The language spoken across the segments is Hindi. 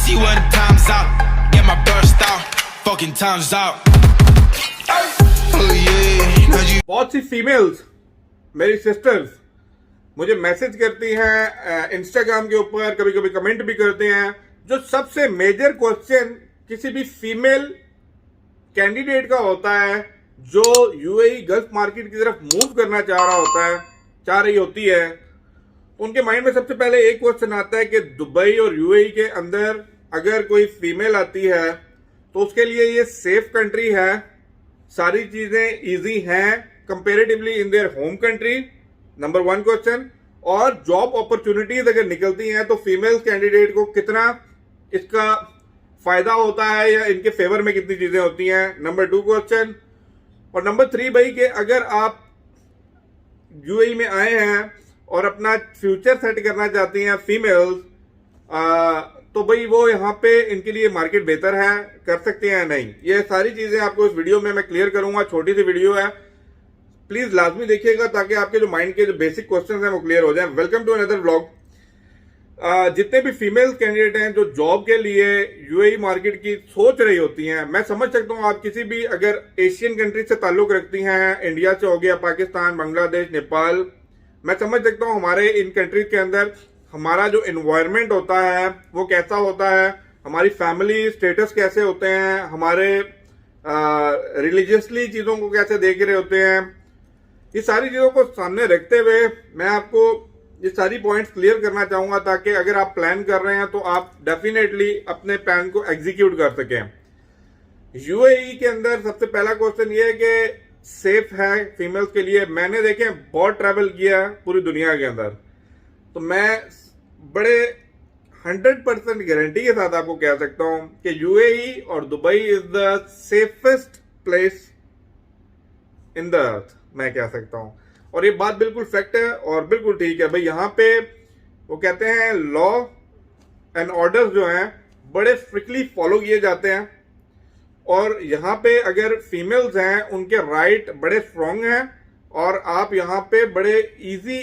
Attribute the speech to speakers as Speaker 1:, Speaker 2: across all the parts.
Speaker 1: see what the time's out. Get my burst out, fucking time's out. Oh yeah, now you.
Speaker 2: बहुत सी फीमेल्स मेरी सिस्टर्स मुझे मैसेज करती हैं इंस्टाग्राम के ऊपर, कभी कभी कमेंट भी करते हैं। जो सबसे मेजर क्वेश्चन किसी भी फीमेल कैंडिडेट का होता है जो यूएई गल्फ मार्केट की तरफ मूव करना चाह रही होती है, उनके माइंड में सबसे पहले एक क्वेश्चन आता है कि दुबई और यूएई के अंदर अगर कोई फीमेल आती है तो उसके लिए ये सेफ कंट्री है, सारी चीजें इजी हैं comparatively in their home country, number one question. और जॉब अपॉर्चुनिटीज अगर निकलती हैं तो फीमेल कैंडिडेट को कितना इसका फायदा होता है या इनके फेवर में कितनी चीजें होती हैं, नंबर टू क्वेश्चन। और नंबर थ्री भाई कि अगर आप यूएई में आए हैं और अपना फ्यूचर सेट करना चाहती हैं फीमेल्स, तो भाई वो यहाँ पे इनके लिए मार्केट बेहतर है, कर सकते हैं या नहीं। ये सारी चीजें आपको इस वीडियो में मैं क्लियर करूंगा। छोटी सी वीडियो है, प्लीज लाजमी देखिएगा ताकि आपके जो माइंड के जो बेसिक क्वेश्चंस हैं वो क्लियर हो जाएं। Welcome to another vlog. जितने भी फीमेल कैंडिडेट हैं जो जॉब के लिए यूएई मार्केट की सोच रही होती हैं, मैं समझ सकता हूं आप किसी भी अगर एशियन कंट्री से ताल्लुक रखती हैं, इंडिया से हो गया, पाकिस्तान, बांग्लादेश, नेपाल, मैं समझ सकता हूं हमारे इन कंट्रीज के अंदर हमारा जो एनवायरनमेंट होता है वो कैसा होता है, हमारी फैमिली स्टेटस कैसे होते हैं, हमारे रिलीजियसली चीज़ों को कैसे देख रहे होते हैं। ये सारी चीज़ों को सामने रखते हुए मैं आपको ये सारी पॉइंट्स क्लियर करना चाहूंगा ताकि अगर आप प्लान कर रहे हैं तो आप डेफिनेटली अपने प्लान को एग्जीक्यूट कर सकें। यूएई के अंदर सबसे पहला क्वेश्चन ये है कि सेफ है फीमेल्स के लिए। मैंने देखें बहुत ट्रैवल किया है पूरी दुनिया के अंदर, तो मैं बड़े 100% गारंटी के साथ आपको कह सकता हूं कि यूएई और Dubai is the safest place in the earth, मैं कह सकता हूं। और ये बात बिल्कुल फैक्ट है और बिल्कुल ठीक है भाई। यहाँ पे वो कहते हैं लॉ एंड ऑर्डर्स जो हैं बड़े स्ट्रिक्टली फॉलो किए जाते हैं, और यहाँ पे अगर फीमेल्स हैं उनके राइट बड़े स्ट्रांग हैं, और आप यहाँ पे बड़े इजी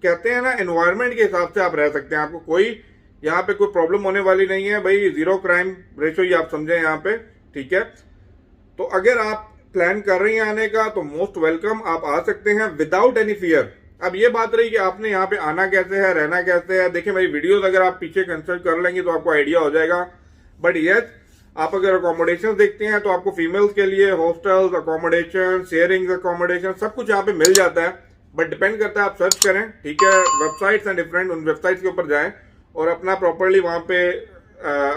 Speaker 2: कहते हैं ना एनवायरनमेंट के हिसाब से आप रह सकते हैं। आपको कोई यहाँ पे कोई प्रॉब्लम होने वाली नहीं है भाई। जीरो क्राइम रेशो ही आप समझें यहाँ पे, ठीक है। तो अगर आप प्लान कर रही हैं आने का तो मोस्ट वेलकम, आप आ सकते हैं विदाउट एनी फियर। अब ये बात रही कि आपने यहाँ पे आना कैसे है, रहना कैसे है। देखिए मेरी वीडियोस अगर आप पीछे कंसल्ट कर लेंगे तो आपको आइडिया हो जाएगा। बट यस, आप अगर अकोमोडेशन देखते हैं तो आपको फीमेल्स के लिए हॉस्टल्स, अकोमोडेशन, शेयरिंग अकोमोडेशन सब कुछ यहाँ पे मिल जाता है। बट डिपेंड करता है, आप सर्च करें, ठीक है। वेबसाइट्स हैं डिफरेंट, उन वेबसाइट्स के ऊपर जाएं और अपना प्रॉपरली वहाँ पे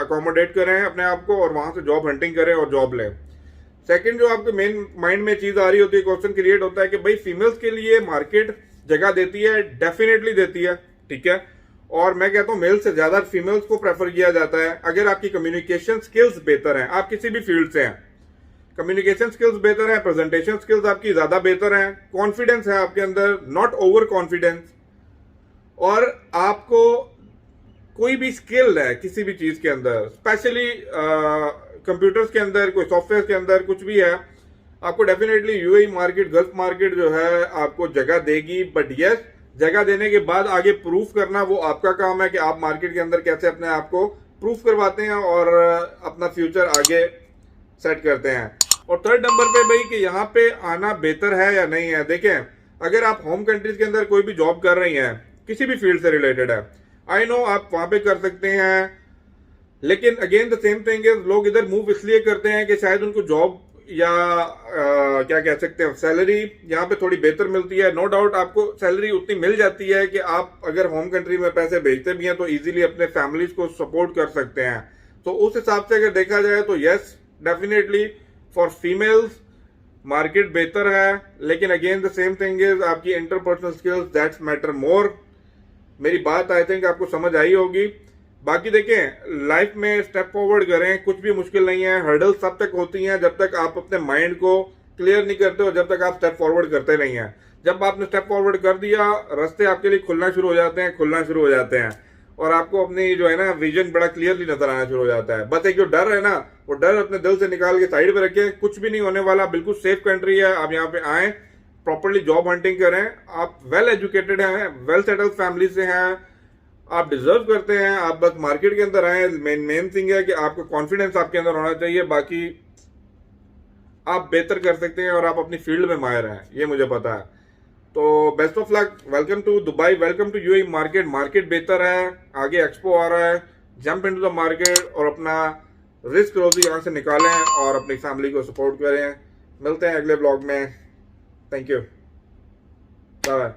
Speaker 2: अकोमोडेट करें अपने आप को, और वहाँ से जॉब हंटिंग करें और जॉब लें। सेकंड जो आपके मेन माइंड में चीज आ रही होती है, क्वेश्चन क्रिएट होता है कि भाई फीमेल्स के लिए मार्केट जगह देती है, डेफिनेटली देती है, ठीक है। और मैं कहता हूँ मेल से ज्यादा फीमेल्स को प्रेफर किया जाता है अगर आपकी कम्युनिकेशन स्किल्स बेहतर हैं। आप किसी भी फील्ड से हैं, कम्युनिकेशन स्किल्स बेहतर है, प्रेजेंटेशन स्किल्स आपकी ज्यादा बेहतर हैं, कॉन्फिडेंस है आपके अंदर, नॉट ओवर कॉन्फिडेंस, और आपको कोई भी स्किल है किसी भी चीज के अंदर, स्पेशली कंप्यूटर्स के अंदर, कोई सॉफ्टवेयर के अंदर, कुछ भी है, आपको definitely UAE market, gulf market जो है आपको जगह देगी। बट यस, जगह देने के बाद आगे प्रूफ करना वो आपका काम है कि आप मार्केट के अंदर कैसे अपने आप को प्रूफ करवाते हैं और अपना फ्यूचर आगे सेट करते हैं। और थर्ड नंबर पे भाई कि यहाँ पे आना बेहतर है या नहीं है। देखें अगर आप होम कंट्रीज के अंदर कोई भी जॉब कर रही हैं, किसी भी फील्ड से रिलेटेड है, आई नो आप वहां पे कर सकते हैं, लेकिन again the same thing is लोग इधर मूव इसलिए करते हैं कि शायद उनको जॉब या क्या कह सकते हैं सैलरी यहाँ पे थोड़ी बेहतर मिलती है। नो डाउट आपको सैलरी उतनी मिल जाती है कि आप अगर होम कंट्री में पैसे भेजते भी हैं तो इजीली अपने फैमिलीज को सपोर्ट कर सकते हैं। तो उस हिसाब से अगर देखा जाए तो yes, definitely for females market बेहतर है, लेकिन again the same thing is आपकी interpersonal skills that's matter more. मेरी बात आई थिंक आपको समझ आई होगी। बाकी देखें लाइफ में स्टेप फॉरवर्ड करें, कुछ भी मुश्किल नहीं है। हर्डल्स तब तक होती हैं जब तक आप अपने माइंड को क्लियर नहीं करते हो, जब तक आप स्टेप फॉरवर्ड करते नहीं हैं। जब आपने स्टेप फॉरवर्ड कर दिया, रास्ते आपके लिए खुलना शुरू हो जाते हैं और आपको अपनी जो है ना विजन बड़ा क्लियरली नजर आना शुरू हो जाता है। बस एक जो डर है ना, वो डर अपने दिल से निकाल के साइड पे रखें। कुछ भी नहीं होने वाला, बिल्कुल सेफ कंट्री है। आप यहाँ पे आए, प्रॉपरली जॉब हंटिंग करें, आप वेल एजुकेटेड हैं, वेल सेटल्ड फैमिली से हैं, आप डिजर्व करते हैं, आप बस मार्केट के अंदर आए। मेन थिंग है कि आपका कॉन्फिडेंस आपके अंदर होना चाहिए, बाकी आप बेहतर कर सकते हैं और आप अपनी फील्ड में माहिर हैं, ये मुझे पता है। तो best of luck, welcome to Dubai, welcome to UAE market. Market बेहतर है, आगे एक्सपो आ रहा है, जंप इनटू द मार्केट और अपना रिस्क रोजी यहाँ से निकालें और अपनी फैमिली को सपोर्ट करें। मिलते हैं अगले ब्लॉग में। Thank you, bye bye.